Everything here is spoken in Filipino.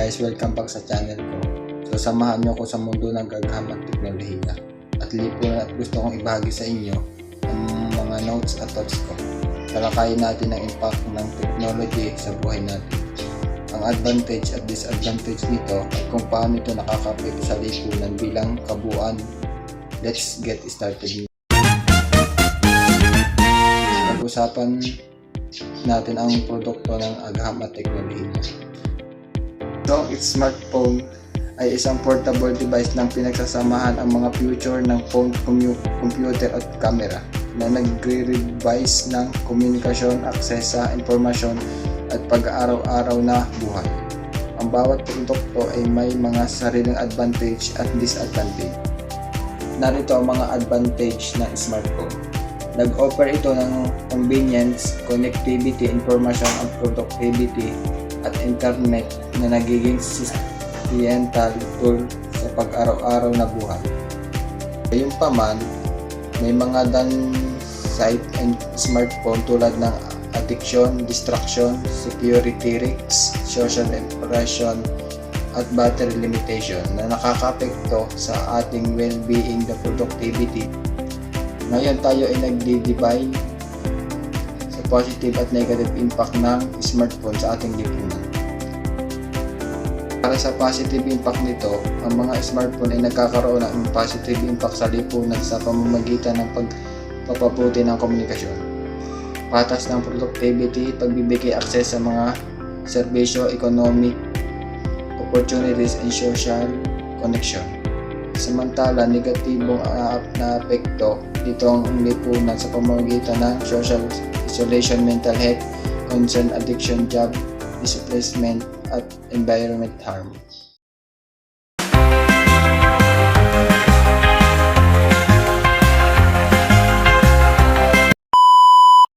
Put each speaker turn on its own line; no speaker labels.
guys, welcome back sa channel ko. So samahan niyo ako sa mundo ng gagahang at teknolohiya. At lipunan at gusto kong ibahagi sa inyo ang mga notes at thoughts ko. Talakayin natin ang impact ng technology sa buhay natin. Ang advantage at disadvantage nito at kung paano ito nakakapekto sa lipunan bilang kabuuan. Let's get started. Pag-usapan natin ang produkto ng agaham at teknolohiya. Itong smartphone ay isang portable device ng pinagsasamahan ang mga feature ng phone, computer at camera na nagre-revise ng komunikasyon, access sa informasyon at pag-araw-araw na buhay. Ang bawat produkto ay may mga sariling advantage at disadvantage. Narito ang mga advantage ng smartphone. Nag-offer ito ng convenience, connectivity, information at productivity at internet na nagiging essential tool sa pag-araw-araw na buhay. Gayunpaman, may mga downside ng smartphone tulad ng addiction, distraction, security risks, social impression, at battery limitation na nakakapekto sa ating well-being the productivity. Ngayon tayo ay nagdi-divide sa positive at negative impact ng smartphone sa ating lipunan. Para sa positive impact nito, ang mga smartphone ay nagkakaroon ng positive impact sa lipunan sa pamamagitan ng pagpapabuti ng komunikasyon, patas ng productivity, pagbibigay access sa mga serbisyo, economic opportunities, and social connection. Samantala, negatibong na apekto dito ang lipunan sa pamamagitan ng social isolation, mental health concern, addiction, job displacement, at environment harm.